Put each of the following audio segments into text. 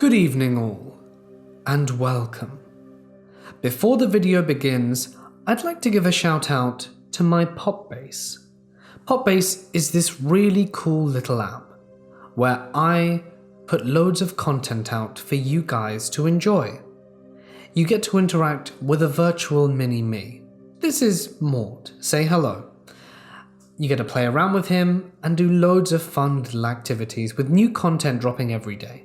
Good evening all, and welcome. Before the video begins, I'd like to give a shout out to my Popbase. Popbase is this really cool little app where I put loads of content out for you guys to enjoy. You get to interact with a virtual mini-me. This is Mort, say hello. You get to play around with him and do loads of fun little activities with new content dropping every day.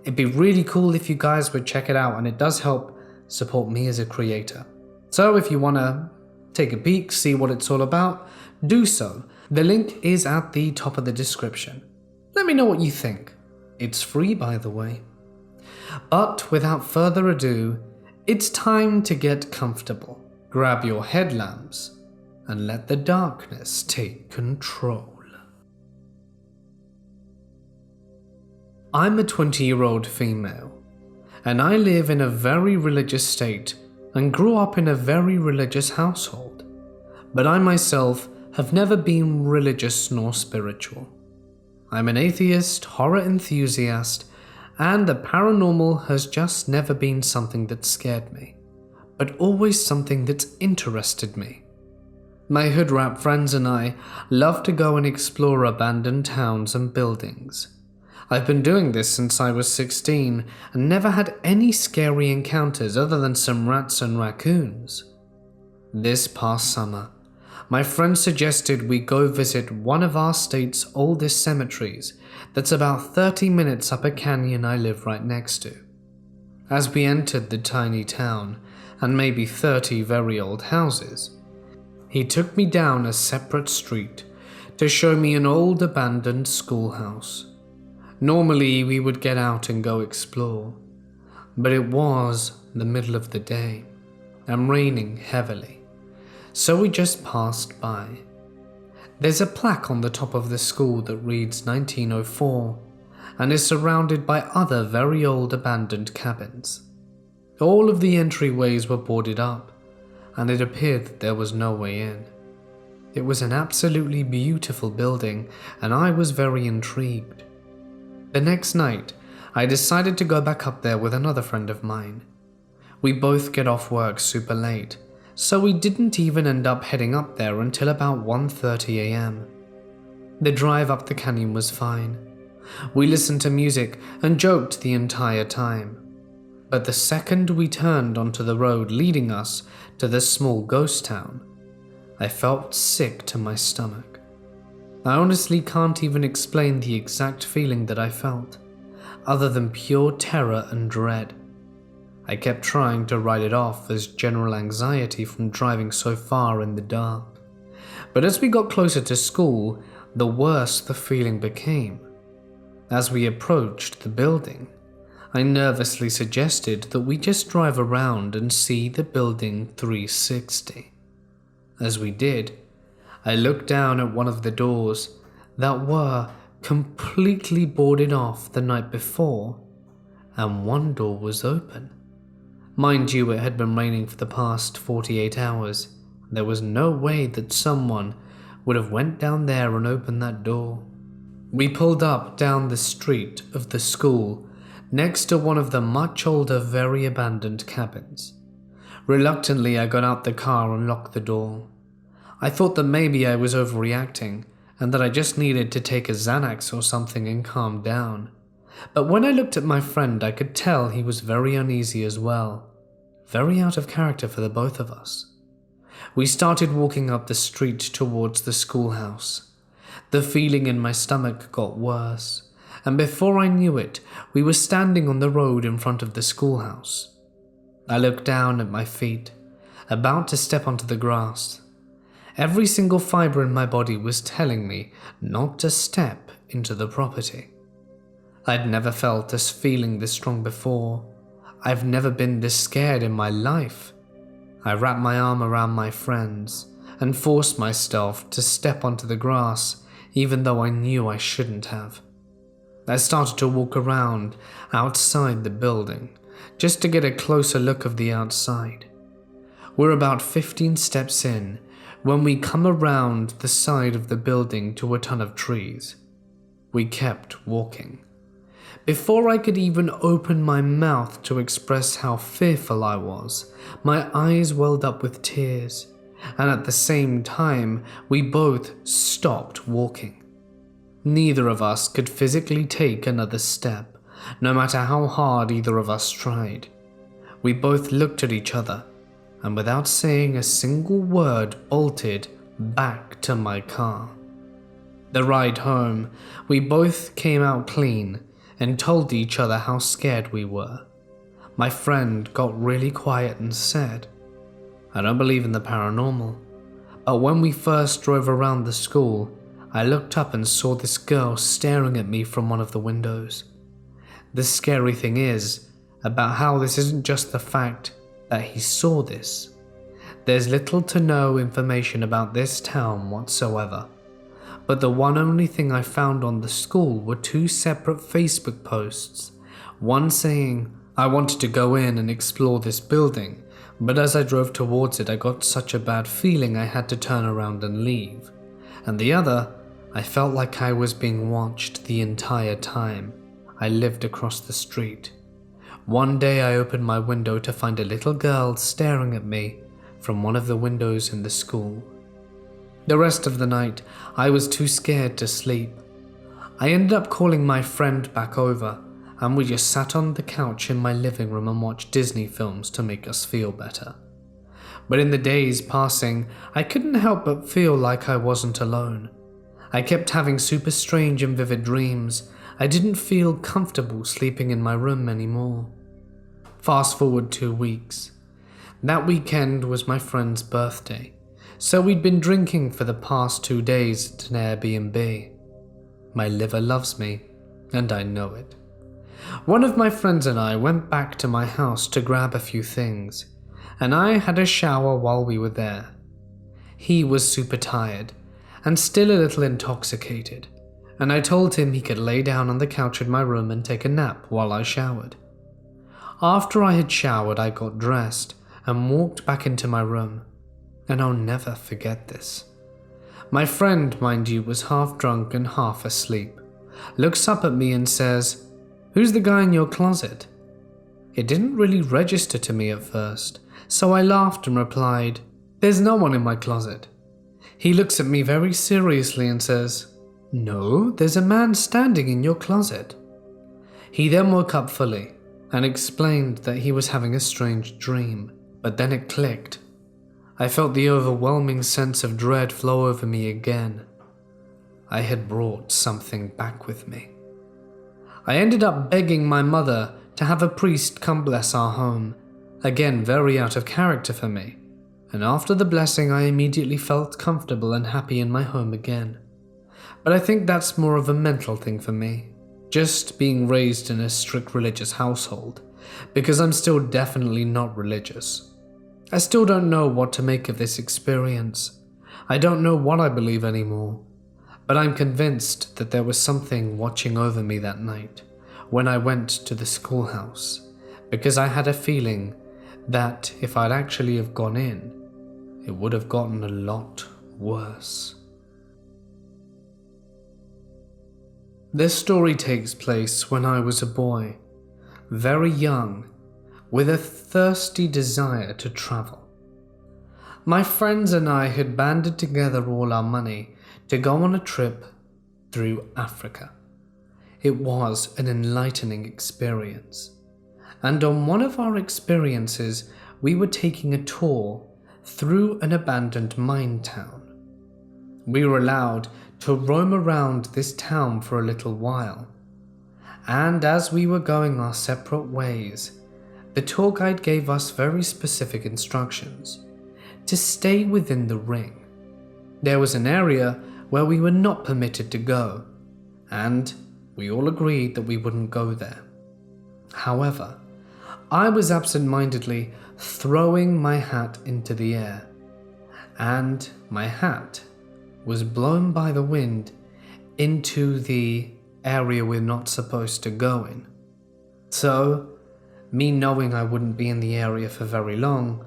It'd be really cool if you guys would check it out, and it does help support me as a creator. So if you want to take a peek, see what it's all about, do so. The link is at the top of the description. Let me know what you think. It's free, by the way. But without further ado, it's time to get comfortable. Grab your headlamps and let the darkness take control. I'm a 20-year-old female, and I live in a very religious state and grew up in a very religious household, but I myself have never been religious nor spiritual. I'm an atheist, horror enthusiast, and the paranormal has just never been something that scared me, but always something that's interested me. My hood rat friends and I love to go and explore abandoned towns and buildings. I've been doing this since I was 16 and never had any scary encounters other than some rats and raccoons. This past summer, my friend suggested we go visit one of our state's oldest cemeteries that's about 30 minutes up a canyon I live right next to. As we entered the tiny town and maybe 30 very old houses, he took me down a separate street to show me an old abandoned schoolhouse. Normally we would get out and go explore, but it was the middle of the day and raining heavily, so we just passed by. There's a plaque on the top of the school that reads 1904 and is surrounded by other very old abandoned cabins. All of the entryways were boarded up, and it appeared that there was no way in. It was an absolutely beautiful building, and I was very intrigued. The next night, I decided to go back up there with another friend of mine. We both get off work super late, so we didn't even end up heading up there until about 1:30 a.m. The drive up the canyon was fine. We listened to music and joked the entire time. But the second we turned onto the road leading us to this small ghost town, I felt sick to my stomach. I honestly can't even explain the exact feeling that I felt, other than pure terror and dread. I kept trying to write it off as general anxiety from driving so far in the dark. But as we got closer to school, the worse the feeling became. As we approached the building, I nervously suggested that we just drive around and see the building 360. As we did, I looked down at one of the doors that were completely boarded off the night before, and one door was open. Mind you, it had been raining for the past 48 hours. There was no way that someone would have went down there and opened that door. We pulled up down the street of the school next to one of the much older, very abandoned cabins. Reluctantly, I got out the car and locked the door. I thought that maybe I was overreacting and that I just needed to take a Xanax or something and calm down. But when I looked at my friend, I could tell he was very uneasy as well. Very out of character for the both of us. We started walking up the street towards the schoolhouse. The feeling in my stomach got worse, and before I knew it, we were standing on the road in front of the schoolhouse. I looked down at my feet, about to step onto the grass. Every single fiber in my body was telling me not to step into the property. I'd never felt this feeling this strong before. I've never been this scared in my life. I wrapped my arm around my friends and forced myself to step onto the grass, even though I knew I shouldn't have. I started to walk around outside the building, just to get a closer look of the outside. We're about 15 steps in when we come around the side of the building to a ton of trees. We kept walking. Before I could even open my mouth to express how fearful I was, my eyes welled up with tears, and at the same time, we both stopped walking. Neither of us could physically take another step, no matter how hard either of us tried. We both looked at each other, and without saying a single word, bolted back to my car. The ride home, we both came out clean and told each other how scared we were. My friend got really quiet and said, "I don't believe in the paranormal, but when we first drove around the school, I looked up and saw this girl staring at me from one of the windows." The scary thing is about how this isn't just the fact that he saw this. There's little to no information about this town whatsoever, but the one only thing I found on the school were 2 separate Facebook posts, one saying, "I wanted to go in and explore this building, but as I drove towards it I got such a bad feeling I had to turn around and leave," and the other, "I felt like I was being watched the entire time. I lived across the street. One day I opened my window to find a little girl staring at me from one of the windows in the school." The rest of the night, I was too scared to sleep. I ended up calling my friend back over, and we just sat on the couch in my living room and watched Disney films to make us feel better. But in the days passing, I couldn't help but feel like I wasn't alone. I kept having super strange and vivid dreams. I didn't feel comfortable sleeping in my room anymore. Fast forward 2 weeks. That weekend was my friend's birthday, so we'd been drinking for the past 2 days at an Airbnb. My liver loves me, and I know it. One of my friends and I went back to my house to grab a few things, and I had a shower while we were there. He was super tired, and still a little intoxicated, and I told him he could lay down on the couch in my room and take a nap while I showered. After I had showered, I got dressed and walked back into my room, and I'll never forget this. My friend, mind you, was half drunk and half asleep, looks up at me and says, "Who's the guy in your closet?" It didn't really register to me at first, so I laughed and replied, "There's no one in my closet." He looks at me very seriously and says, "No, there's a man standing in your closet." He then woke up fully and explained that he was having a strange dream, but then it clicked. I felt the overwhelming sense of dread flow over me again. I had brought something back with me. I ended up begging my mother to have a priest come bless our home, again very out of character for me, and after the blessing I immediately felt comfortable and happy in my home again. But I think that's more of a mental thing for me, just being raised in a strict religious household, because I'm still definitely not religious. I still don't know what to make of this experience. I don't know what I believe anymore, but I'm convinced that there was something watching over me that night when I went to the schoolhouse, because I had a feeling that if I'd actually have gone in, it would have gotten a lot worse. This story takes place when I was a boy, very young, with a thirsty desire to travel. My friends and I had banded together all our money to go on a trip through Africa. It was an enlightening experience, and on one of our experiences, we were taking a tour through an abandoned mine town. We were allowed to roam around this town for a little while, and as we were going our separate ways, the tour guide gave us very specific instructions to stay within the ring. There was an area where we were not permitted to go, and we all agreed that we wouldn't go there. However, I was absent-mindedly throwing my hat into the air, and my hat was blown by the wind into the area we're not supposed to go in. So, me knowing I wouldn't be in the area for very long,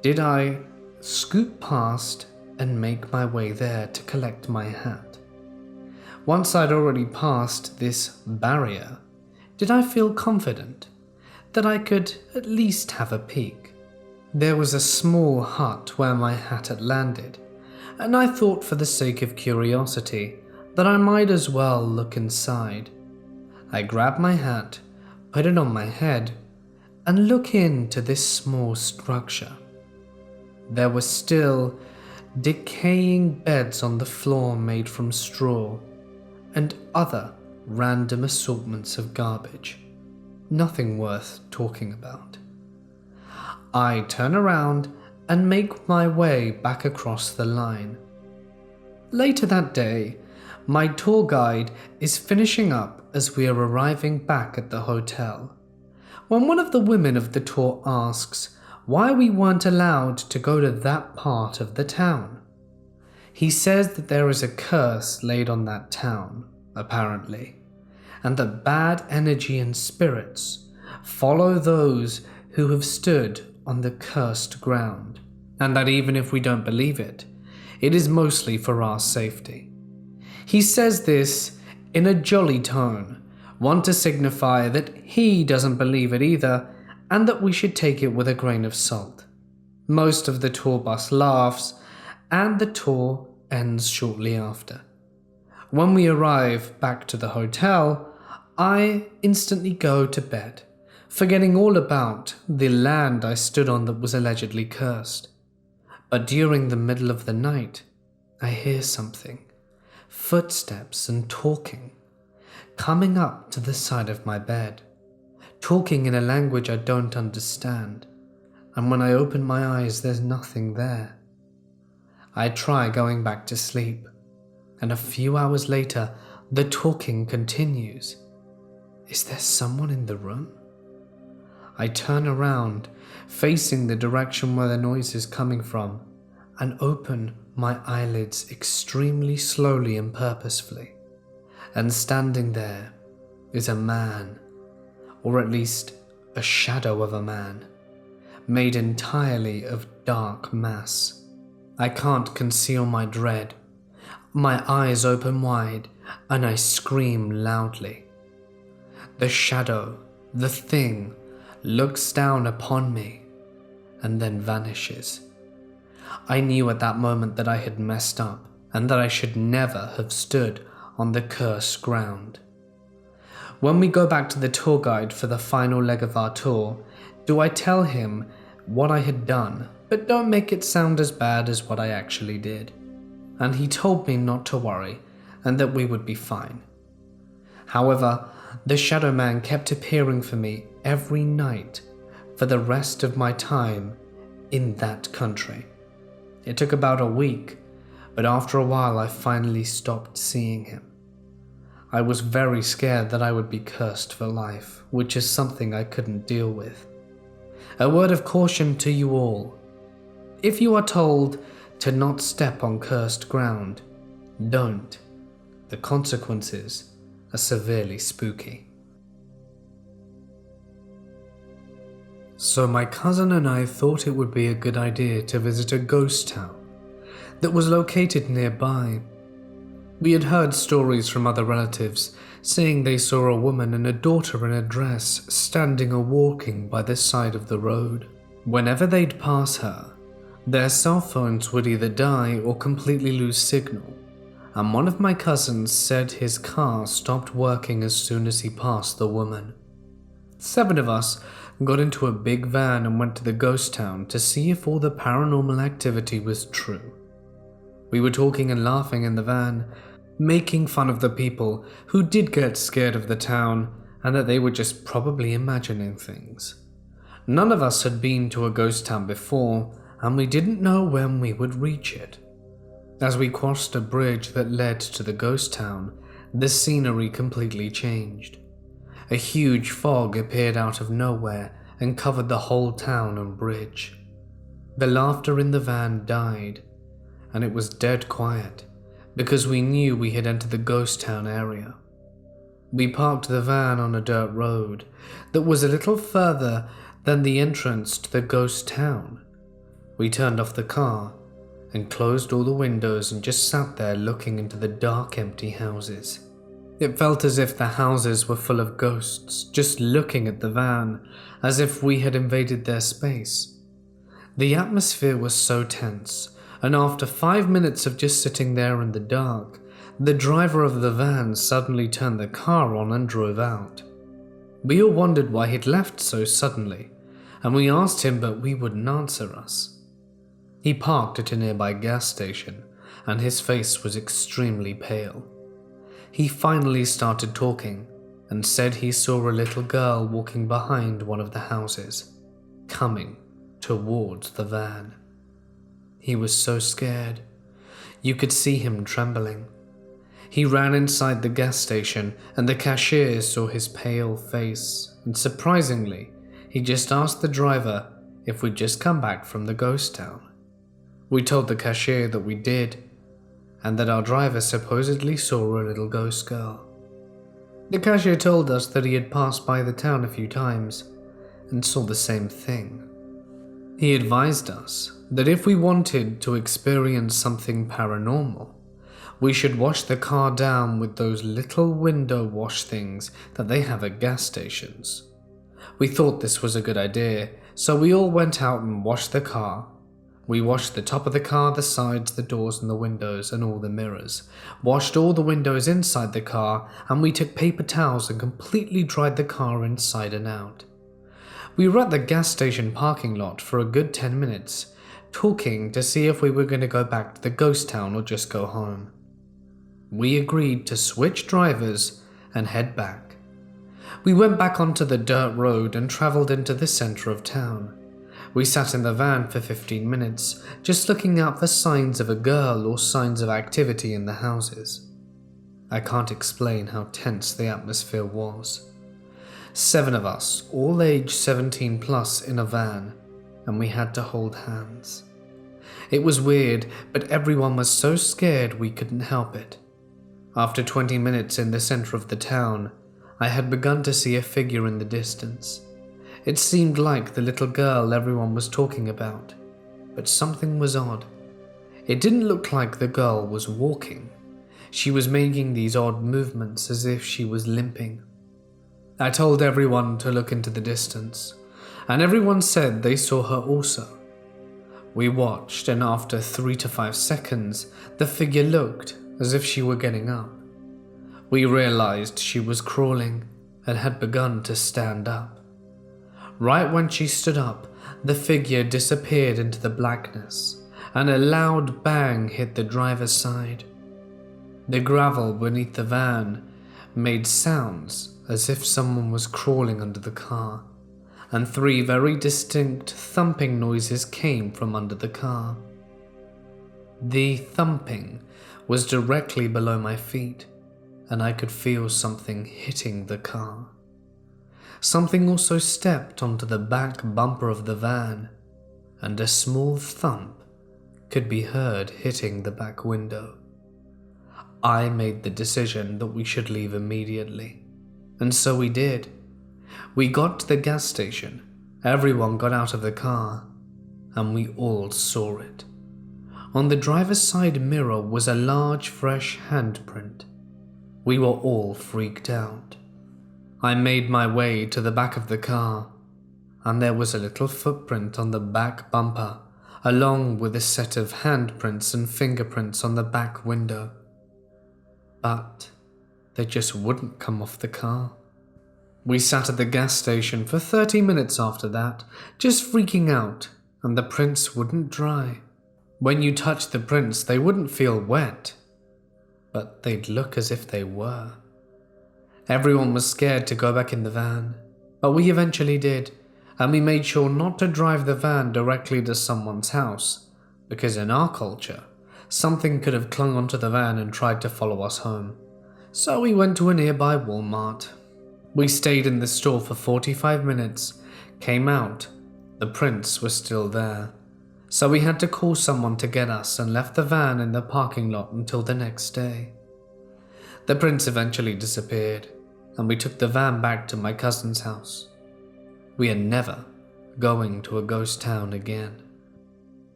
did I scoot past and make my way there to collect my hat. Once I'd already passed this barrier, did I feel confident that I could at least have a peek. There was a small hut where my hat had landed, and I thought for the sake of curiosity that I might as well look inside. I grabbed my hat, put it on my head, and looked into this small structure. There were still decaying beds on the floor made from straw, and other random assortments of garbage. Nothing worth talking about. I turn around and make my way back across the line. Later that day, my tour guide is finishing up as we are arriving back at the hotel, when one of the women of the tour asks why we weren't allowed to go to that part of the town. He says that there is a curse laid on that town, apparently, and that bad energy and spirits follow those who have stood on the cursed ground, and that even if we don't believe it, it is mostly for our safety. He says this in a jolly tone, one to signify that he doesn't believe it either, and that we should take it with a grain of salt. Most of the tour bus laughs, and the tour ends shortly after. When we arrive back to the hotel, I instantly go to bed, forgetting all about the land I stood on that was allegedly cursed. But during the middle of the night, I hear something, footsteps and talking, coming up to the side of my bed, talking in a language I don't understand, and when I open my eyes, there's nothing there. I try going back to sleep, and a few hours later, the talking continues. Is there someone in the room? I turn around, facing the direction where the noise is coming from, and open my eyelids extremely slowly and purposefully. And standing there is a man, or at least a shadow of a man, made entirely of dark mass. I can't conceal my dread. My eyes open wide, and I scream loudly. The shadow, the thing, looks down upon me, and then vanishes. I knew at that moment that I had messed up, and that I should never have stood on the cursed ground. When we go back to the tour guide for the final leg of our tour, do I tell him what I had done, but don't make it sound as bad as what I actually did. And he told me not to worry, and that we would be fine. However, the shadow man kept appearing for me every night for the rest of my time in that country. It took about a week, but after a while I finally stopped seeing him. I was very scared that I would be cursed for life, which is something I couldn't deal with. A word of caution to you all. If you are told to not step on cursed ground, don't. The consequences are severely spooky. So my cousin and I thought it would be a good idea to visit a ghost town that was located nearby. We had heard stories from other relatives saying they saw a woman and a daughter in a dress standing or walking by the side of the road. Whenever they'd pass her, their cell phones would either die or completely lose signal, and one of my cousins said his car stopped working as soon as he passed the woman. 7 of us got into a big van and went to the ghost town to see if all the paranormal activity was true. We were talking and laughing in the van, making fun of the people who did get scared of the town and that they were just probably imagining things. None of us had been to a ghost town before, and we didn't know when we would reach it. As we crossed a bridge that led to the ghost town, the scenery completely changed. A huge fog appeared out of nowhere and covered the whole town and bridge. The laughter in the van died, and it was dead quiet, because we knew we had entered the ghost town area. We parked the van on a dirt road that was a little further than the entrance to the ghost town. We turned off the car and closed all the windows and just sat there looking into the dark, empty houses. It felt as if the houses were full of ghosts, just looking at the van, as if we had invaded their space. The atmosphere was so tense, and after 5 minutes of just sitting there in the dark, the driver of the van suddenly turned the car on and drove out. We all wondered why he'd left so suddenly, and we asked him, but he wouldn't answer us. He parked at a nearby gas station, and his face was extremely pale. He finally started talking and said he saw a little girl walking behind one of the houses, coming towards the van. He was so scared. You could see him trembling. He ran inside the gas station, and the cashier saw his pale face, and surprisingly, he just asked the driver if we'd just come back from the ghost town. We told the cashier that we did, and that our driver supposedly saw a little ghost girl. The cashier told us that he had passed by the town a few times and saw the same thing. He advised us that if we wanted to experience something paranormal, we should wash the car down with those little window wash things that they have at gas stations. We thought this was a good idea, so we all went out and washed the car. We washed the top of the car, the sides, the doors and the windows and all the mirrors, washed all the windows inside the car, and we took paper towels and completely dried the car inside and out. We were at the gas station parking lot for a good 10 minutes, talking to see if we were going to go back to the ghost town or just go home. We agreed to switch drivers and head back. We went back onto the dirt road and travelled into the centre of town. We sat in the van for 15 minutes, just looking out for signs of a girl or signs of activity in the houses. I can't explain how tense the atmosphere was. 7 of us, all aged 17 plus, in a van, and we had to hold hands. It was weird, but everyone was so scared we couldn't help it. After 20 minutes in the centre of the town, I had begun to see a figure in the distance. It seemed like the little girl everyone was talking about, but something was odd. It didn't look like the girl was walking. She was making these odd movements as if she was limping. I told everyone to look into the distance, and everyone said they saw her also. We watched, and after 3 to 5 seconds, the figure looked as if she were getting up. We realized she was crawling and had begun to stand up. Right when she stood up, the figure disappeared into the blackness, and a loud bang hit the driver's side. The gravel beneath the van made sounds as if someone was crawling under the car, and 3 very distinct thumping noises came from under the car. The thumping was directly below my feet, and I could feel something hitting the car. Something also stepped onto the back bumper of the van, and a small thump could be heard hitting the back window. I made the decision that we should leave immediately, and so we did. We got to the gas station, everyone got out of the car, and we all saw it. On the driver's side mirror was a large fresh handprint. We were all freaked out. I made my way to the back of the car, and there was a little footprint on the back bumper, along with a set of handprints and fingerprints on the back window. But they just wouldn't come off the car. We sat at the gas station for 30 minutes after that, just freaking out, and the prints wouldn't dry. When you touched the prints, they wouldn't feel wet, but they'd look as if they were. Everyone was scared to go back in the van, but we eventually did, and we made sure not to drive the van directly to someone's house, because in our culture, something could have clung onto the van and tried to follow us home. So we went to a nearby Walmart. We stayed in the store for 45 minutes, came out, the prints were still there. So we had to call someone to get us and left the van in the parking lot until the next day. The prints eventually disappeared, and we took the van back to my cousin's house. We are never going to a ghost town again.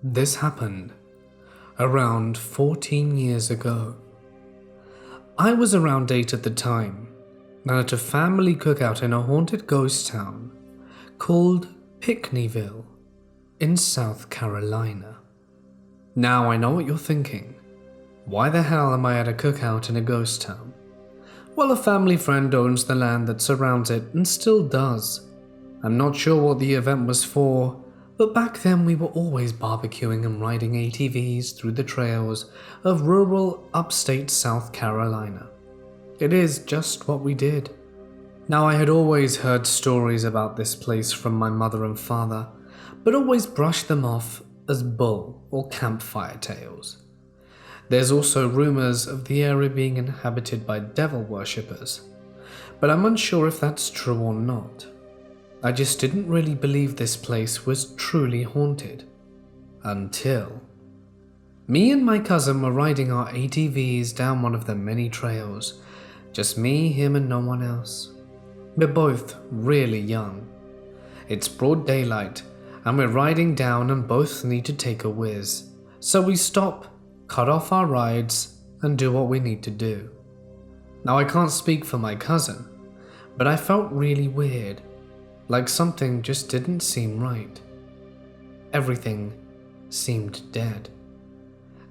This happened around 14 years ago. I was around 8 at the time, and at a family cookout in a haunted ghost town called Pinckneyville in South Carolina. Now I know what you're thinking. Why the hell am I at a cookout in a ghost town? Well, a family friend owns the land that surrounds it and still does. I'm not sure what the event was for, but back then we were always barbecuing and riding ATVs through the trails of rural upstate South Carolina. It is just what we did. Now, I had always heard stories about this place from my mother and father, but always brushed them off as bull or campfire tales. There's also rumors of the area being inhabited by devil worshippers, but I'm unsure if that's true or not. I just didn't really believe this place was truly haunted. Until me and my cousin were riding our ATVs down one of the many trails. Just me, him, and no one else. We're both really young. It's broad daylight, and we're riding down and both need to take a whiz. So we stop, cut off our rides, and do what we need to do. Now, I can't speak for my cousin, but I felt really weird. Like something just didn't seem right. Everything seemed dead.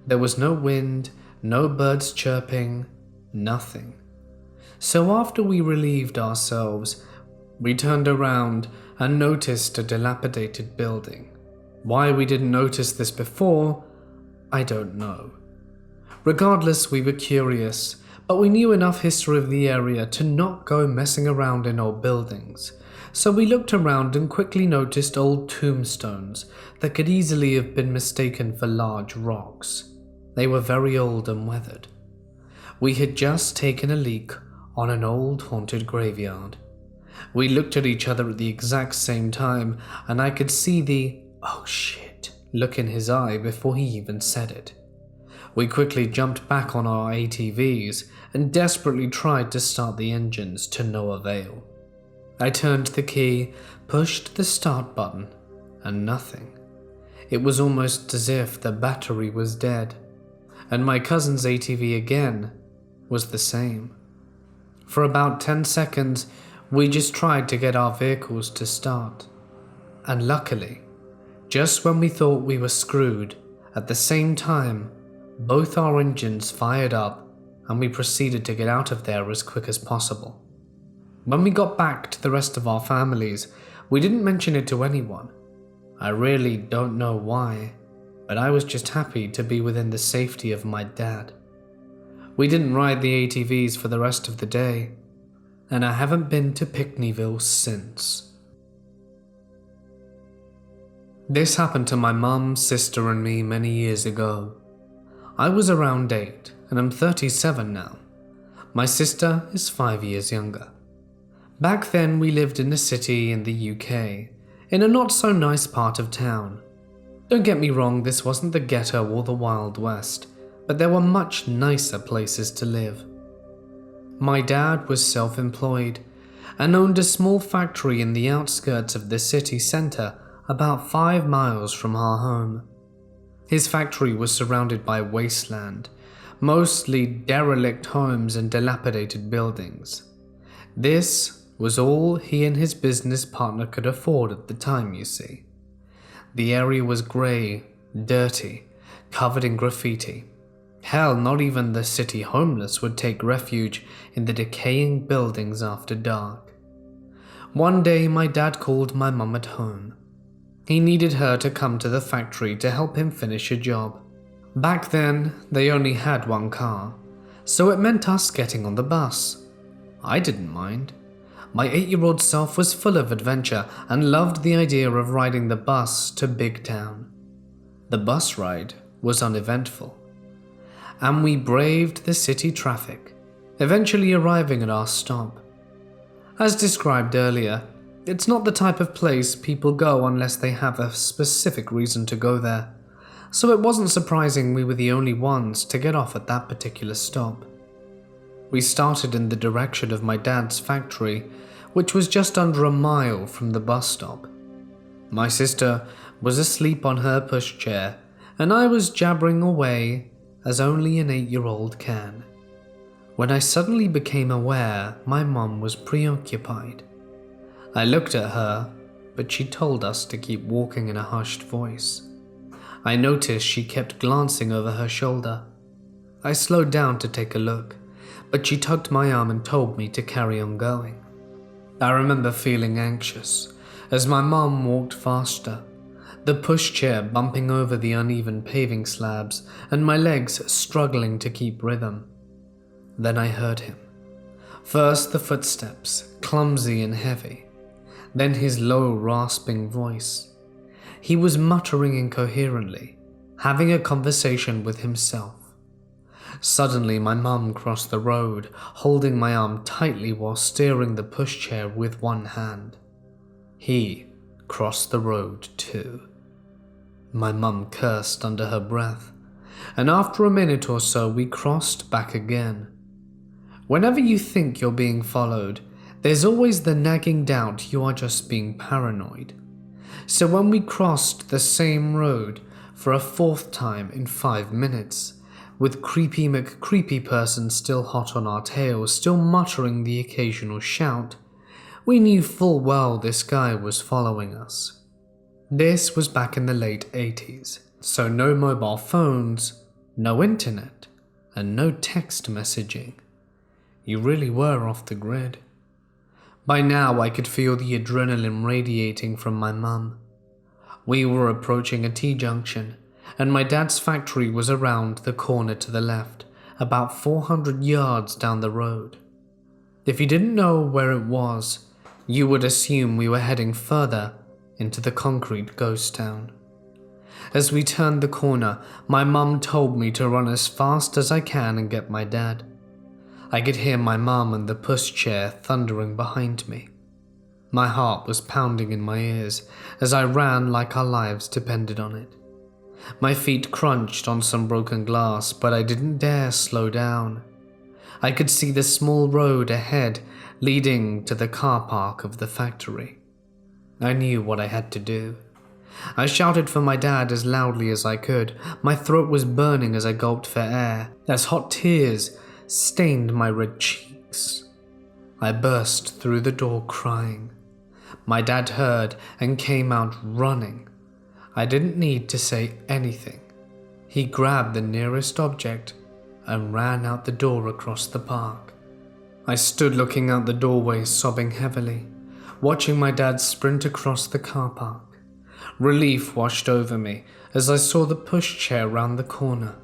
There was no wind, no birds chirping, nothing. So after we relieved ourselves, we turned around and noticed a dilapidated building. Why we didn't notice this before, I don't know. Regardless, we were curious, but we knew enough history of the area to not go messing around in old buildings. So we looked around and quickly noticed old tombstones that could easily have been mistaken for large rocks. They were very old and weathered. We had just taken a leak on an old haunted graveyard. We looked at each other at the exact same time, and I could see the "oh shit" look in his eye before he even said it. We quickly jumped back on our ATVs and desperately tried to start the engines to no avail. I turned the key, pushed the start button, and nothing. It was almost as if the battery was dead, and my cousin's ATV again was the same. For about 10 seconds, we just tried to get our vehicles to start. And luckily, just when we thought we were screwed, at the same time, both our engines fired up and we proceeded to get out of there as quick as possible. When we got back to the rest of our families, we didn't mention it to anyone. I really don't know why, but I was just happy to be within the safety of my dad. We didn't ride the ATVs for the rest of the day, and I haven't been to Pinckneyville since. This happened to my mum, sister, and me many years ago. I was around 8, and I'm 37 now. My sister is 5 years younger. Back then, we lived in a city in the UK, in a not so nice part of town. Don't get me wrong, this wasn't the ghetto or the Wild West, but there were much nicer places to live. My dad was self-employed and owned a small factory in the outskirts of the city centre, about 5 miles from our home. His factory was surrounded by wasteland, mostly derelict homes and dilapidated buildings. This was all he and his business partner could afford at the time, you see. The area was grey, dirty, covered in graffiti. Hell, not even the city homeless would take refuge in the decaying buildings after dark. One day, my dad called my mum at home. He needed her to come to the factory to help him finish a job. Back then, they only had one car, so it meant us getting on the bus. I didn't mind. My 8-year-old self was full of adventure and loved the idea of riding the bus to Big Town. The bus ride was uneventful, and we braved the city traffic, eventually arriving at our stop. As described earlier, it's not the type of place people go unless they have a specific reason to go there, so it wasn't surprising we were the only ones to get off at that particular stop. We started in the direction of my dad's factory, which was just under a mile from the bus stop. My sister was asleep on her pushchair, and I was jabbering away as only an 8-year-old can, when I suddenly became aware my mum was preoccupied. I looked at her, but she told us to keep walking in a hushed voice. I noticed she kept glancing over her shoulder. I slowed down to take a look, but she tugged my arm and told me to carry on going. I remember feeling anxious as my mum walked faster, the pushchair bumping over the uneven paving slabs and my legs struggling to keep rhythm. Then I heard him. First the footsteps, clumsy and heavy, then his low, rasping voice. He was muttering incoherently, having a conversation with himself. Suddenly my mum crossed the road, holding my arm tightly while steering the pushchair with one hand. He crossed the road too. My mum cursed under her breath, and after a minute or so we crossed back again. Whenever you think you're being followed, there's always the nagging doubt you are just being paranoid. So when we crossed the same road for a 4th time in 5 minutes, with Creepy McCreepy person still hot on our tails, still muttering the occasional shout, we knew full well this guy was following us. This was back in the late 80s, so no mobile phones, no internet, and no text messaging. You really were off the grid. By now I could feel the adrenaline radiating from my mum. We were approaching a T-junction, and my dad's factory was around the corner to the left, about 400 yards down the road. If you didn't know where it was, you would assume we were heading further into the concrete ghost town. As we turned the corner, my mum told me to run as fast as I can and get my dad. I could hear my mum and the pushchair thundering behind me. My heart was pounding in my ears as I ran like our lives depended on it. My feet crunched on some broken glass, but I didn't dare slow down. I could see the small road ahead leading to the car park of the factory. I knew what I had to do. I shouted for my dad as loudly as I could. My throat was burning as I gulped for air, as hot tears stained my red cheeks. I burst through the door crying. My dad heard and came out running. I didn't need to say anything. He grabbed the nearest object and ran out the door across the park. I stood looking out the doorway, sobbing heavily, watching my dad sprint across the car park. Relief washed over me as I saw the pushchair round the corner.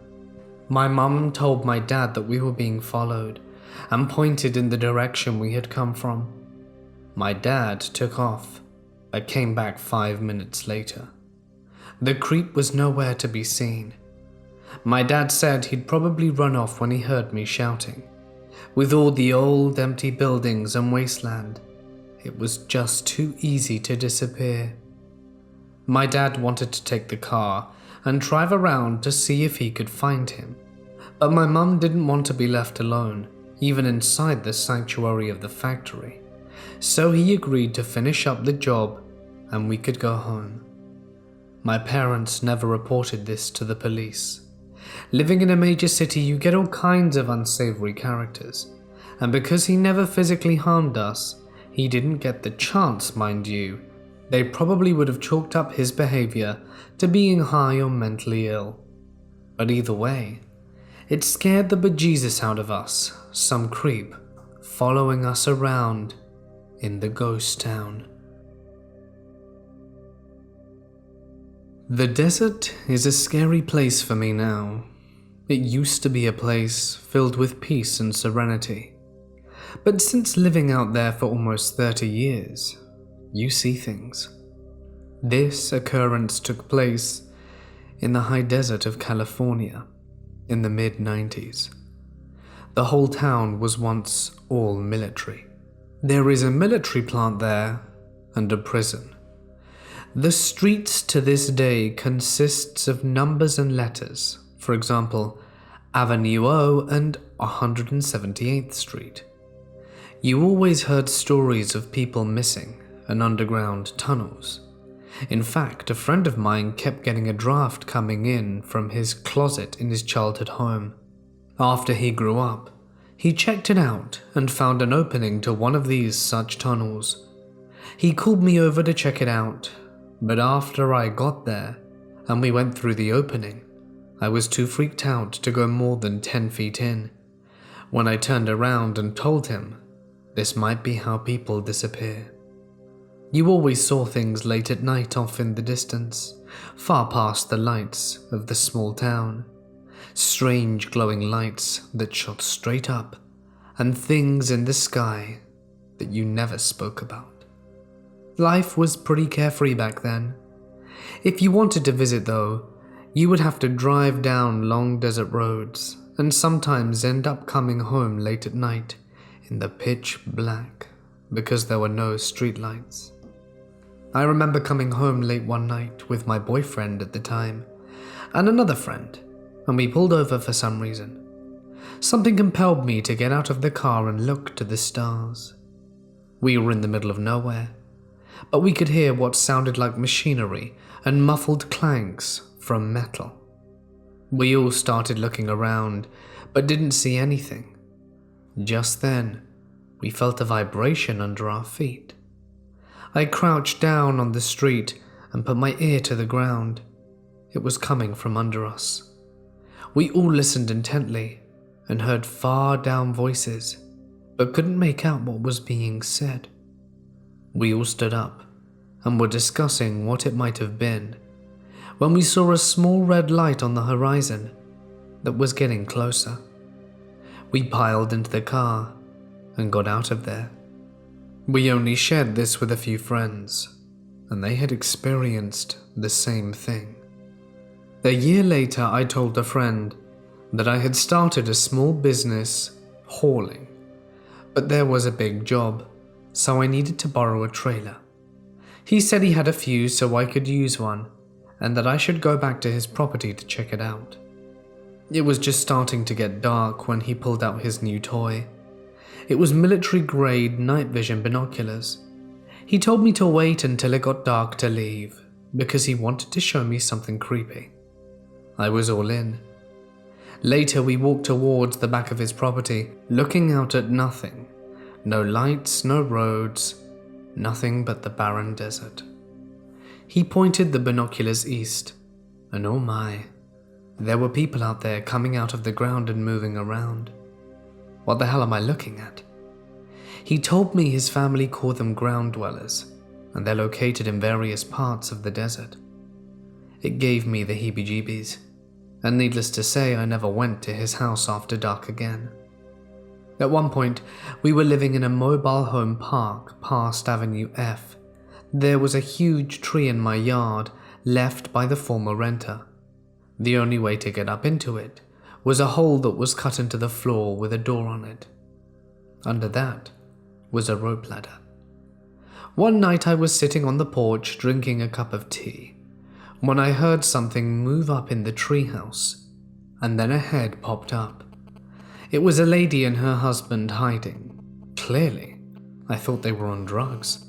My mum told my dad that we were being followed and pointed in the direction we had come from. My dad took off, but came back 5 minutes later. The creep was nowhere to be seen. My dad said he'd probably run off when he heard me shouting. With all the old empty buildings and wasteland, it was just too easy to disappear. My dad wanted to take the car and drive around to see if he could find him, but my mum didn't want to be left alone, even inside the sanctuary of the factory, so he agreed to finish up the job and we could go home. My parents never reported this to the police. Living in a major city, you get all kinds of unsavory characters, and because he never physically harmed us, he didn't get the chance, mind you. They probably would have chalked up his behavior to being high or mentally ill. But either way, it scared the bejesus out of us, some creep following us around in the ghost town. The desert is a scary place for me now. It used to be a place filled with peace and serenity. But since living out there for almost 30 years, you see things. This occurrence took place in the high desert of California in the mid-90s. The whole town was once all military. There is a military plant there and a prison. The streets to this day consists of numbers and letters, for example, Avenue O and 178th Street. You always heard stories of people missing and underground tunnels. In fact, a friend of mine kept getting a draft coming in from his closet in his childhood home. After he grew up, he checked it out and found an opening to one of these such tunnels. He called me over to check it out, but after I got there and we went through the opening, I was too freaked out to go more than 10 feet in. When I turned around and told him, this might be how people disappear. You always saw things late at night off in the distance, far past the lights of the small town. Strange glowing lights that shot straight up, and things in the sky that you never spoke about. Life was pretty carefree back then. If you wanted to visit though, you would have to drive down long desert roads and sometimes end up coming home late at night in the pitch black because there were no streetlights. I remember coming home late one night with my boyfriend at the time and another friend, and we pulled over for some reason. Something compelled me to get out of the car and look to the stars. We were in the middle of nowhere, but we could hear what sounded like machinery and muffled clanks from metal. We all started looking around, but didn't see anything. Just then, we felt a vibration under our feet. I crouched down on the street and put my ear to the ground. It was coming from under us. We all listened intently and heard far down voices, but couldn't make out what was being said. We all stood up and were discussing what it might have been when we saw a small red light on the horizon that was getting closer. We piled into the car and got out of there. We only shared this with a few friends, and they had experienced the same thing. A year later, I told a friend that I had started a small business hauling, but there was a big job, so I needed to borrow a trailer. He said he had a few so I could use one, and that I should go back to his property to check it out. It was just starting to get dark when he pulled out his new toy. It was military-grade night vision binoculars. He told me to wait until it got dark to leave, because he wanted to show me something creepy. I was all in. Later we walked towards the back of his property, looking out at nothing. No lights, no roads, nothing but the barren desert. He pointed the binoculars east, and oh my, there were people out there coming out of the ground and moving around. What the hell am I looking at? He told me his family called them ground dwellers, and they're located in various parts of the desert. It gave me the heebie-jeebies, and needless to say, I never went to his house after dark again. At one point, we were living in a mobile home park past Avenue F. There was a huge tree in my yard left by the former renter. The only way to get up into it was a hole that was cut into the floor with a door on it. Under that was a rope ladder. One night I was sitting on the porch drinking a cup of tea when I heard something move up in the treehouse, and then a head popped up. It was a lady and her husband hiding. Clearly, I thought they were on drugs.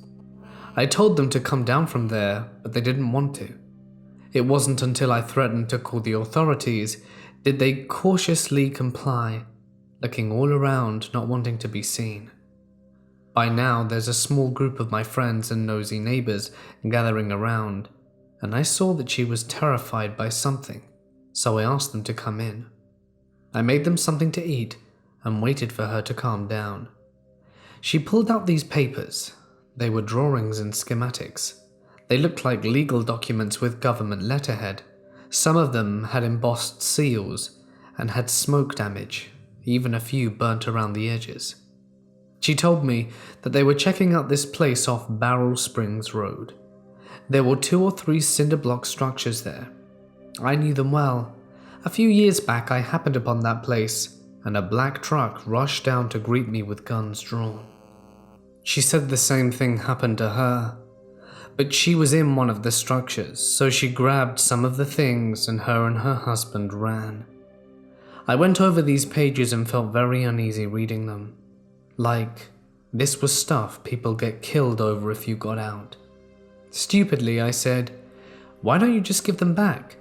I told them to come down from there, but they didn't want to. It wasn't until I threatened to call the authorities did they cautiously comply, looking all around, not wanting to be seen. By now, there's a small group of my friends and nosy neighbors gathering around, and I saw that she was terrified by something, so I asked them to come in. I made them something to eat and waited for her to calm down. She pulled out these papers. They were drawings and schematics. They looked like legal documents with government letterhead. Some of them had embossed seals and had smoke damage, even a few burnt around the edges. She told me that they were checking out this place off Barrel Springs Road. There were 2 or 3 cinder block structures there. I knew them well. A few years back I happened upon that place, and a black truck rushed down to greet me with guns drawn. She said the same thing happened to her, but she was in one of the structures, so she grabbed some of the things and her husband ran. I went over these pages and felt very uneasy reading them. Like, this was stuff people get killed over if you got out. Stupidly, I said, "Why don't you just give them back?"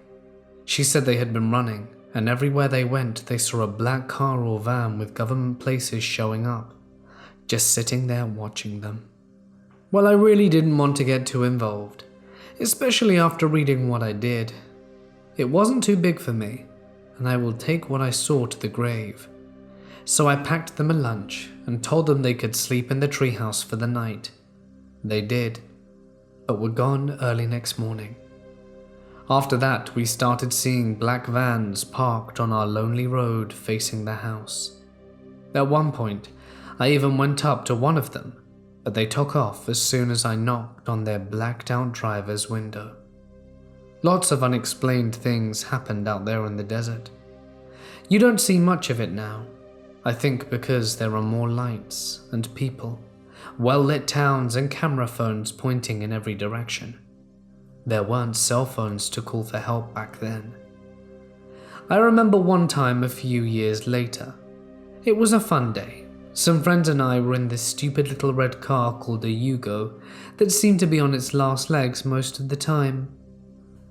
She said they had been running, and everywhere they went they saw a black car or van with government places showing up, just sitting there watching them. Well, I really didn't want to get too involved, especially after reading what I did. It wasn't too big for me, and I will take what I saw to the grave. So I packed them a lunch and told them they could sleep in the treehouse for the night. They did, but were gone early next morning. After that, we started seeing black vans parked on our lonely road facing the house. At one point, I even went up to one of them, but they took off as soon as I knocked on their blacked-out driver's window. Lots of unexplained things happened out there in the desert. You don't see much of it now, I think because there are more lights and people, well-lit towns and camera phones pointing in every direction. There weren't cell phones to call for help back then. I remember one time a few years later. It was a fun day. Some friends and I were in this stupid little red car called a Yugo that seemed to be on its last legs most of the time.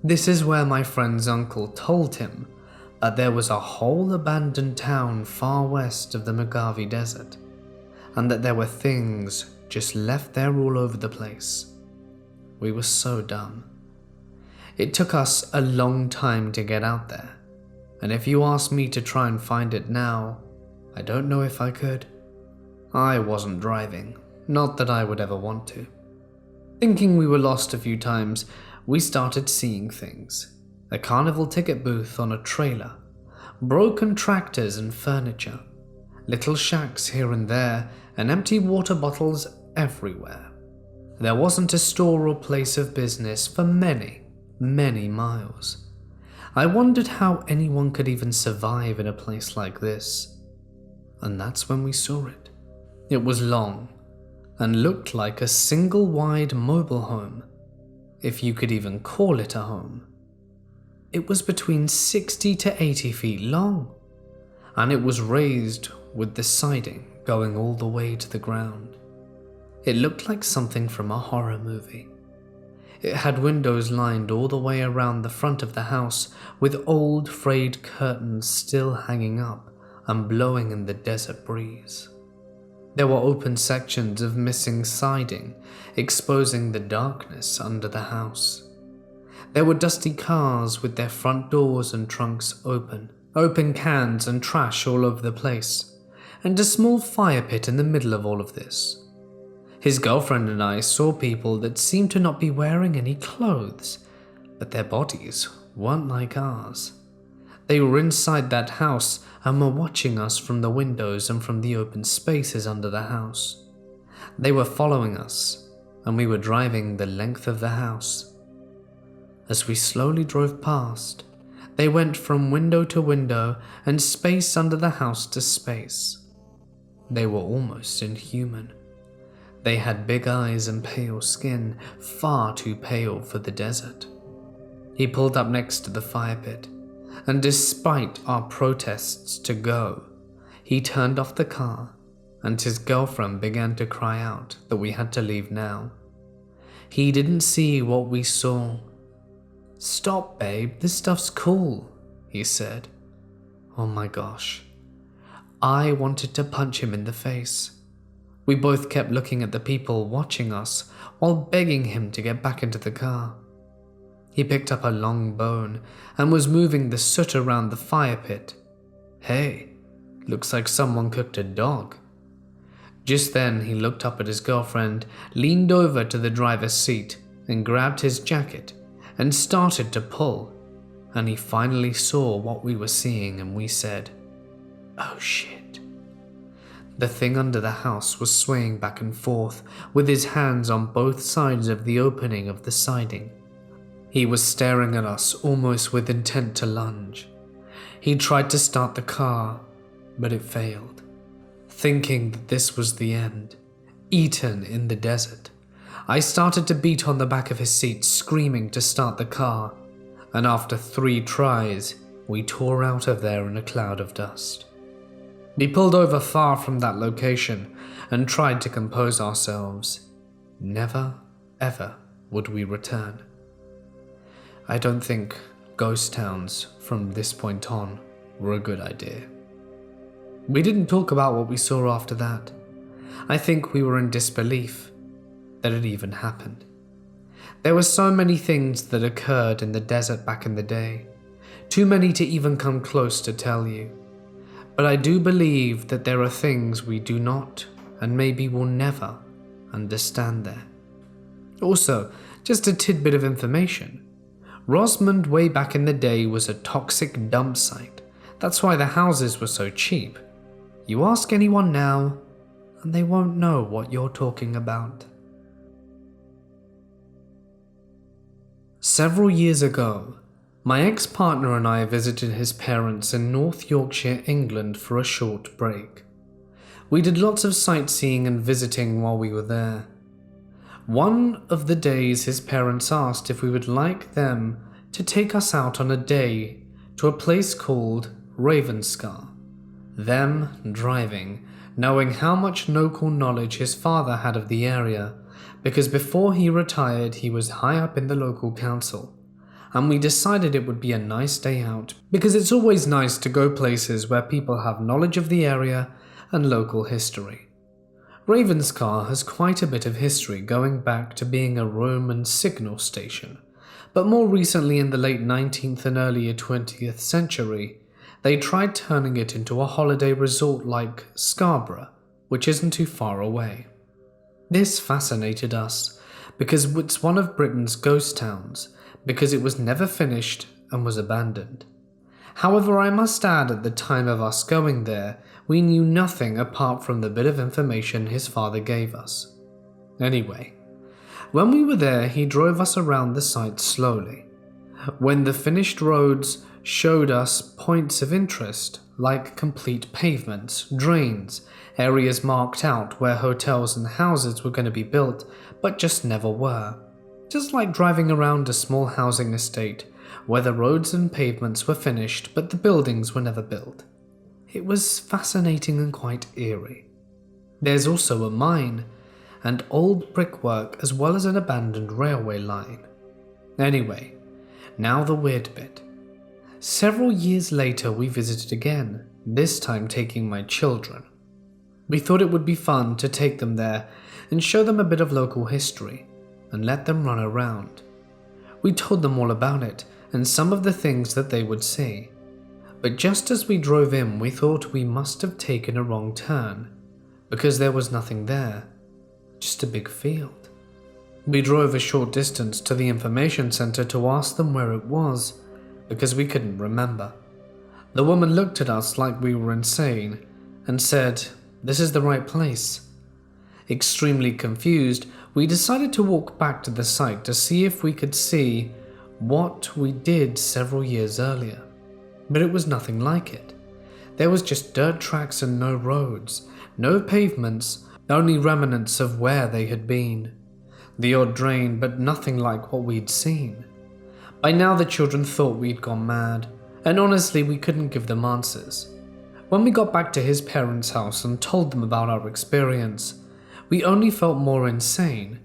This is where my friend's uncle told him that there was a whole abandoned town far west of the Mojave Desert, and that there were things just left there all over the place. We were so dumb. It took us a long time to get out there, and if you ask me to try and find it now, I don't know if I could. I wasn't driving, not that I would ever want to. Thinking we were lost a few times, we started seeing things. A carnival ticket booth on a trailer, broken tractors and furniture, little shacks here and there, and empty water bottles everywhere. There wasn't a store or place of business for many miles. I wondered how anyone could even survive in a place like this. And that's when we saw it. It was long and looked like a single wide mobile home, if you could even call it a home. It was between 60 to 80 feet long, and it was raised with the siding going all the way to the ground. It looked like something from a horror movie. It had windows lined all the way around the front of the house with old frayed curtains still hanging up and blowing in the desert breeze. There were open sections of missing siding, exposing the darkness under the house. There were dusty cars with their front doors and trunks open cans and trash all over the place, and a small fire pit in the middle of all of this. His girlfriend and I saw people that seemed to not be wearing any clothes, but their bodies weren't like ours. They were inside that house and were watching us from the windows and from the open spaces under the house. They were following us, and we were driving the length of the house. As we slowly drove past, they went from window to window and space under the house to space. They were almost inhuman. They had big eyes and pale skin, far too pale for the desert. He pulled up next to the fire pit, and despite our protests to go, he turned off the car, and his girlfriend began to cry out that we had to leave now. He didn't see what we saw. "Stop, babe, this stuff's cool," he said. Oh my gosh. I wanted to punch him in the face. We both kept looking at the people watching us while begging him to get back into the car. He picked up a long bone and was moving the soot around the fire pit. Hey, looks like someone cooked a dog. Just then he looked up at his girlfriend, leaned over to the driver's seat and grabbed his jacket and started to pull, and he finally saw what we were seeing and we said, "Oh shit." The thing under the house was swaying back and forth with his hands on both sides of the opening of the siding. He was staring at us almost with intent to lunge. He tried to start the car, but it failed. Thinking that this was the end, eaten in the desert, I started to beat on the back of his seat, screaming to start the car, and after 3 tries, we tore out of there in a cloud of dust. We pulled over far from that location and tried to compose ourselves. Never, ever would we return. I don't think ghost towns from this point on were a good idea. We didn't talk about what we saw after that. I think we were in disbelief that it even happened. There were so many things that occurred in the desert back in the day, too many to even come close to tell you. But I do believe that there are things we do not, and maybe will never, understand there. Also, just a tidbit of information. Rosamond way back in the day was a toxic dump site. That's why the houses were so cheap. You ask anyone now, and they won't know what you're talking about. Several years ago, my ex-partner and I visited his parents in North Yorkshire, England for a short break. We did lots of sightseeing and visiting while we were there. One of the days his parents asked if we would like them to take us out on a day to a place called Ravenscar. Them driving, knowing how much local knowledge his father had of the area, because before he retired he was high up in the local council, and we decided it would be a nice day out because it's always nice to go places where people have knowledge of the area and local history. Ravenscar has quite a bit of history going back to being a Roman signal station, but more recently in the late 19th and earlier 20th century, they tried turning it into a holiday resort like Scarborough, which isn't too far away. This fascinated us because it's one of Britain's ghost towns, because it was never finished and was abandoned. However, I must add at the time of us going there, we knew nothing apart from the bit of information his father gave us. Anyway, when we were there, he drove us around the site slowly. When the finished roads showed us points of interest, like complete pavements, drains, areas marked out where hotels and houses were going to be built, but just never were. Just like driving around a small housing estate, where the roads and pavements were finished, but the buildings were never built. It was fascinating and quite eerie. There's also a mine, and old brickwork as well as an abandoned railway line. Anyway, now the weird bit. Several years later we visited again, this time taking my children. We thought it would be fun to take them there and show them a bit of local history, and let them run around. We told them all about it and some of the things that they would see. But just as we drove in, we thought we must have taken a wrong turn, because there was nothing there, just a big field. We drove a short distance to the information center to ask them where it was, because we couldn't remember. The woman looked at us like we were insane and said, "This is the right place." Extremely confused, we decided to walk back to the site to see if we could see what we did several years earlier. But it was nothing like it. There was just dirt tracks and no roads, no pavements, only remnants of where they had been. The odd drain, but nothing like what we'd seen. By now the children thought we'd gone mad, and honestly we couldn't give them answers. When we got back to his parents' house and told them about our experience, we only felt more insane,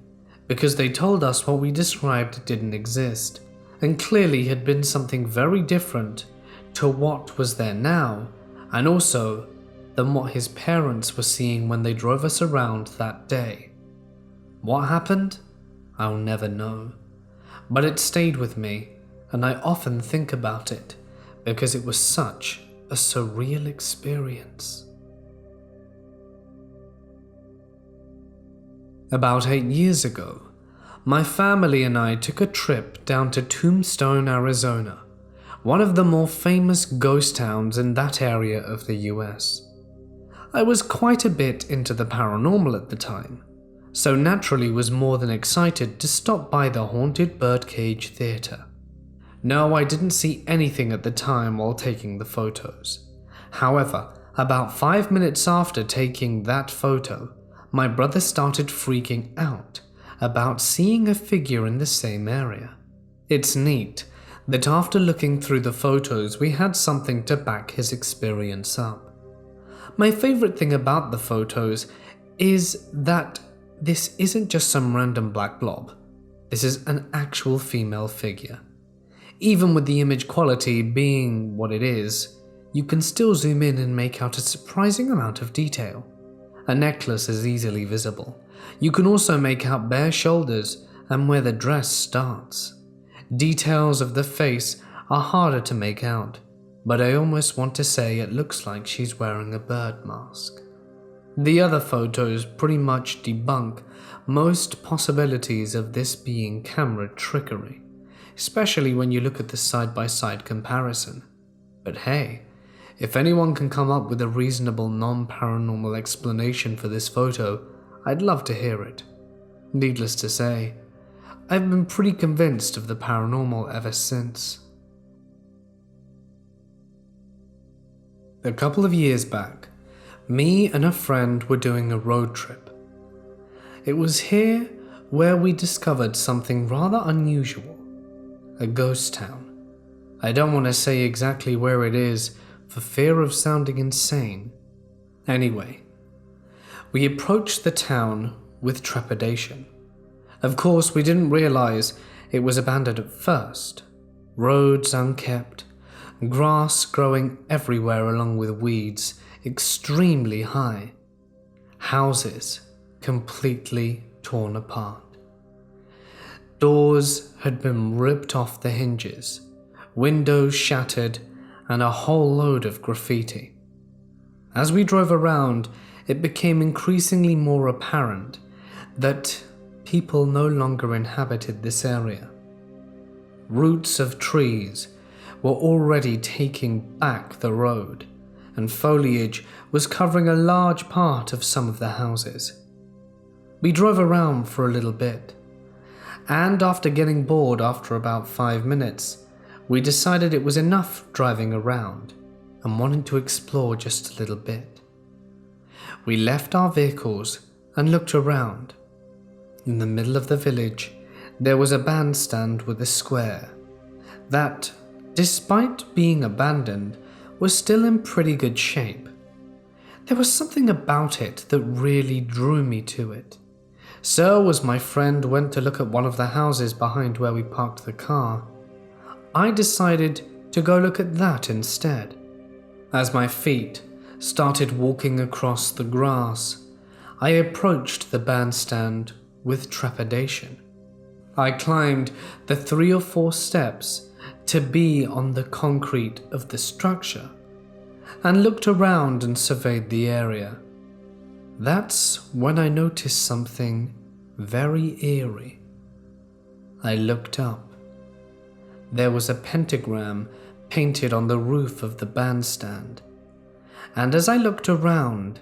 because they told us what we described didn't exist, and clearly had been something very different to what was there now, and also than what his parents were seeing when they drove us around that day. What happened? I'll never know. But it stayed with me, and I often think about it, because it was such a surreal experience. About 8 years ago, my family and I took a trip down to Tombstone, Arizona, one of the more famous ghost towns in that area of the US. I was quite a bit into the paranormal at the time, so naturally was more than excited to stop by the Haunted Birdcage Theatre. No, I didn't see anything at the time while taking the photos. However, about 5 minutes after taking that photo, my brother started freaking out about seeing a figure in the same area. It's neat that after looking through the photos we had something to back his experience up. My favorite thing about the photos is that this isn't just some random black blob. This is an actual female figure. Even with the image quality being what it is, you can still zoom in and make out a surprising amount of detail. A necklace is easily visible. You can also make out bare shoulders and where the dress starts. Details of the face are harder to make out, but I almost want to say it looks like she's wearing a bird mask. The other photos pretty much debunk most possibilities of this being camera trickery, especially when you look at the side-by-side comparison. But hey, if anyone can come up with a reasonable non-paranormal explanation for this photo, I'd love to hear it. Needless to say, I've been pretty convinced of the paranormal ever since. A couple of years back, me and a friend were doing a road trip. It was here where we discovered something rather unusual, a ghost town. I don't want to say exactly where it is for fear of sounding insane. Anyway, we approached the town with trepidation. Of course, we didn't realize it was abandoned at first. Roads unkept, grass growing everywhere along with weeds extremely high, houses completely torn apart. Doors had been ripped off the hinges, windows shattered, and a whole load of graffiti. As we drove around, it became increasingly more apparent that people no longer inhabited this area. Roots of trees were already taking back the road, and foliage was covering a large part of some of the houses. We drove around for a little bit, and after getting bored after about 5 minutes, we decided it was enough driving around and wanting to explore just a little bit. We left our vehicles and looked around. In the middle of the village, there was a bandstand with a square that, despite being abandoned, was still in pretty good shape. There was something about it that really drew me to it. So, as my friend went to look at one of the houses behind where we parked the car, I decided to go look at that instead. As my feet started walking across the grass, I approached the bandstand with trepidation. I climbed the 3 or 4 steps to be on the concrete of the structure and looked around and surveyed the area. That's when I noticed something very eerie. I looked up. There was a pentagram painted on the roof of the bandstand, and as I looked around,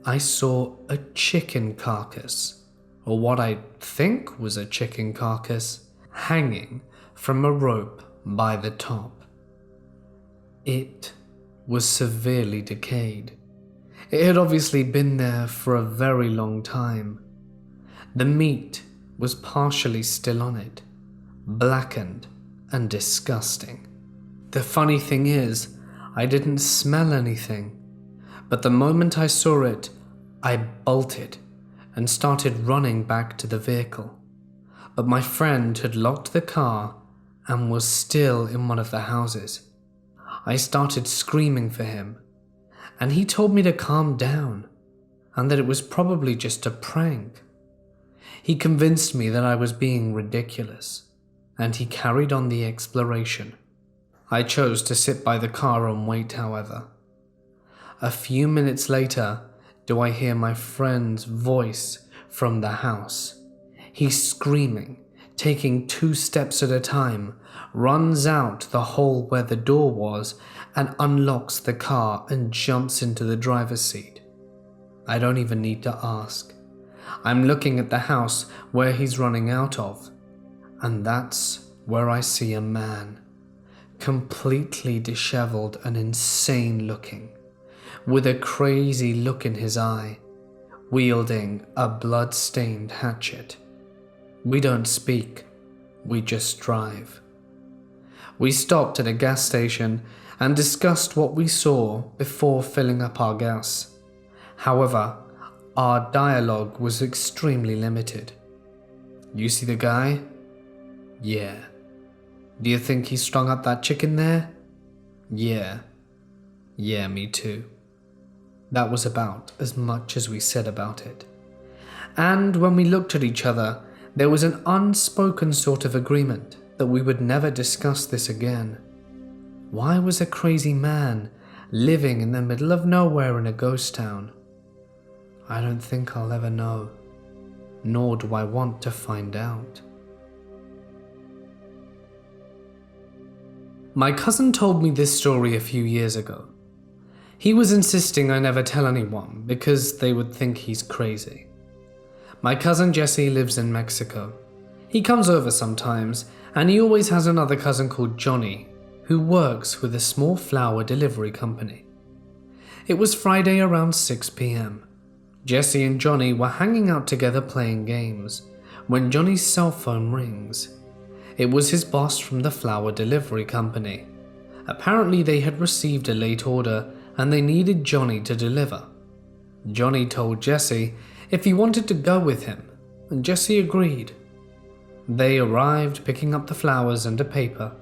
I saw a chicken carcass, or what I think was a chicken carcass, hanging from a rope by the top. It was severely decayed. It had obviously been there for a very long time. The meat was partially still on it, blackened and disgusting. The funny thing is, I didn't smell anything, but the moment I saw it, I bolted and started running back to the vehicle. But my friend had locked the car and was still in one of the houses. I started screaming for him, and he told me to calm down and that it was probably just a prank. He convinced me that I was being ridiculous, and he carried on the exploration. I chose to sit by the car and wait, however. A few minutes later, do I hear my friend's voice from the house. He's screaming, taking 2 steps at a time, runs out the hole where the door was and unlocks the car and jumps into the driver's seat. I don't even need to ask. I'm looking at the house where he's running out of, and that's where I see a man, completely disheveled and insane looking, with a crazy look in his eye, wielding a blood-stained hatchet. We don't speak, we just drive. We stopped at a gas station and discussed what we saw before filling up our gas. However, our dialogue was extremely limited. You see the guy? Yeah. Do you think he strung up that chicken there? Yeah. Yeah, me too. That was about as much as we said about it. And when we looked at each other, there was an unspoken sort of agreement that we would never discuss this again. Why was a crazy man living in the middle of nowhere in a ghost town? I don't think I'll ever know, nor do I want to find out. My cousin told me this story a few years ago. He was insisting I never tell anyone because they would think he's crazy. My cousin Jesse lives in Mexico. He comes over sometimes, and he always has another cousin called Johnny, who works with a small flower delivery company. It was Friday around 6 p.m. Jesse and Johnny were hanging out together playing games when Johnny's cell phone rings. It was his boss from the flower delivery company. Apparently they had received a late order and they needed Johnny to deliver. Johnny told Jesse if he wanted to go with him, and Jesse agreed. They arrived picking up the flowers and a paper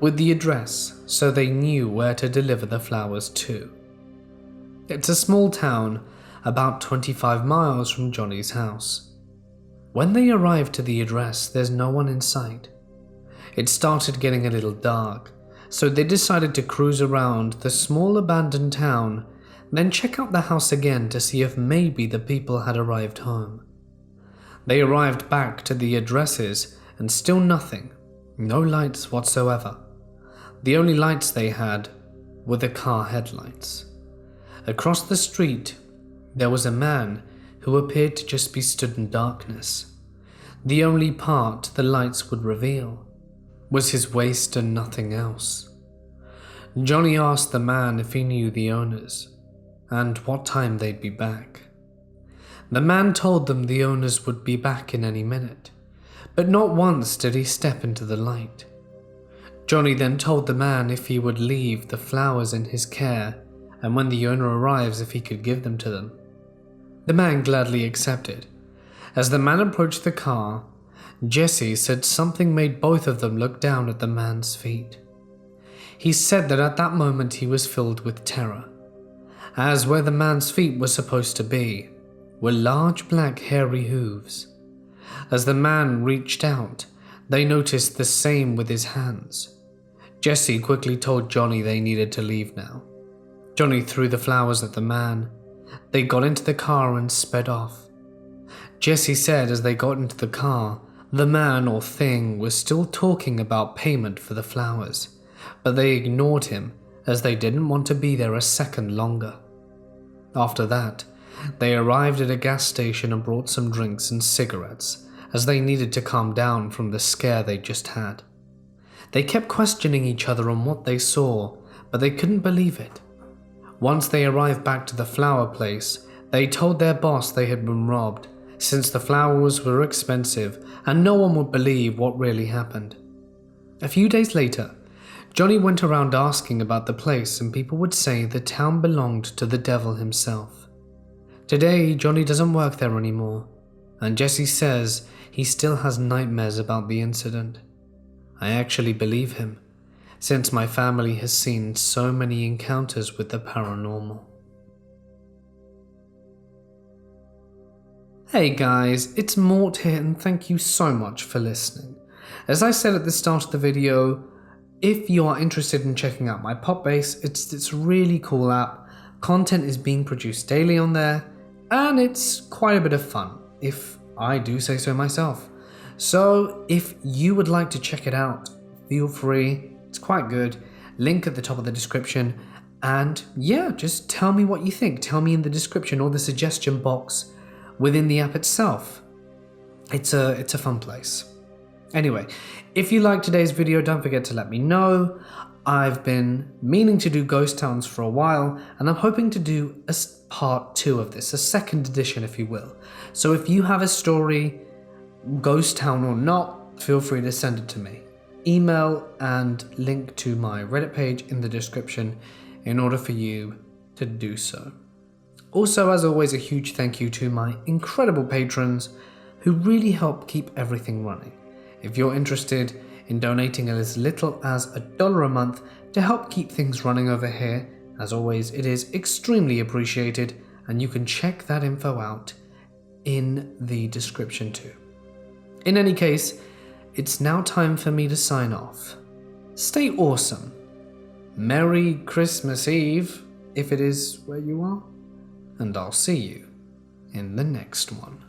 with the address so they knew where to deliver the flowers to. It's a small town about 25 miles from Johnny's house. When they arrived to the address, there's no one in sight. It started getting a little dark, so they decided to cruise around the small abandoned town, then check out the house again to see if maybe the people had arrived home. They arrived back to the addresses and still nothing, no lights whatsoever. The only lights they had were the car headlights. Across the street, there was a man who appeared to just be stood in darkness. The only part the lights would reveal was his waist and nothing else. Johnny asked the man if he knew the owners and what time they'd be back. The man told them the owners would be back in any minute, but not once did he step into the light. Johnny then told the man if he would leave the flowers in his care and when the owner arrives if he could give them to them. The man gladly accepted. As the man approached the car, Jesse said something made both of them look down at the man's feet. He said that at that moment he was filled with terror, as where the man's feet were supposed to be were large black hairy hooves. As the man reached out, they noticed the same with his hands. Jesse quickly told Johnny they needed to leave now. Johnny threw the flowers at the man. They got into the car and sped off. Jesse said as they got into the car, the man or thing was still talking about payment for the flowers, but they ignored him as they didn't want to be there a second longer. After that, they arrived at a gas station and brought some drinks and cigarettes as they needed to calm down from the scare they just had. They kept questioning each other on what they saw, but they couldn't believe it. Once they arrived back to the flower place, they told their boss they had been robbed, since the flowers were expensive and no one would believe what really happened. A few days later, Johnny went around asking about the place and people would say the town belonged to the devil himself. Today, Johnny doesn't work there anymore, and Jesse says he still has nightmares about the incident. I actually believe him, since my family has seen so many encounters with the paranormal. Hey guys, it's Mort here and thank you so much for listening. As I said at the start of the video, if you are interested in checking out my pop base, it's this really cool app. Content is being produced daily on there, and it's quite a bit of fun, if I do say so myself. So if you would like to check it out, feel free, it's quite good. Link at the top of the description, and yeah, just tell me what you think. Tell me in the description or the suggestion box within the app itself. It's a fun place. Anyway, if you liked today's video, don't forget to let me know. I've been meaning to do ghost towns for a while, and I'm hoping to do a part 2 of this, a second edition if you will. So if you have a story, ghost town or not, feel free to send it to me. Email and link to my Reddit page in the description in order for you to do so. Also, as always, a huge thank you to my incredible patrons who really help keep everything running. If you're interested in donating as little as $1 a month to help keep things running over here, as always, it is extremely appreciated, and you can check that info out in the description too. In any case, it's now time for me to sign off. Stay awesome. Merry Christmas Eve, if it is where you are, and I'll see you in the next one.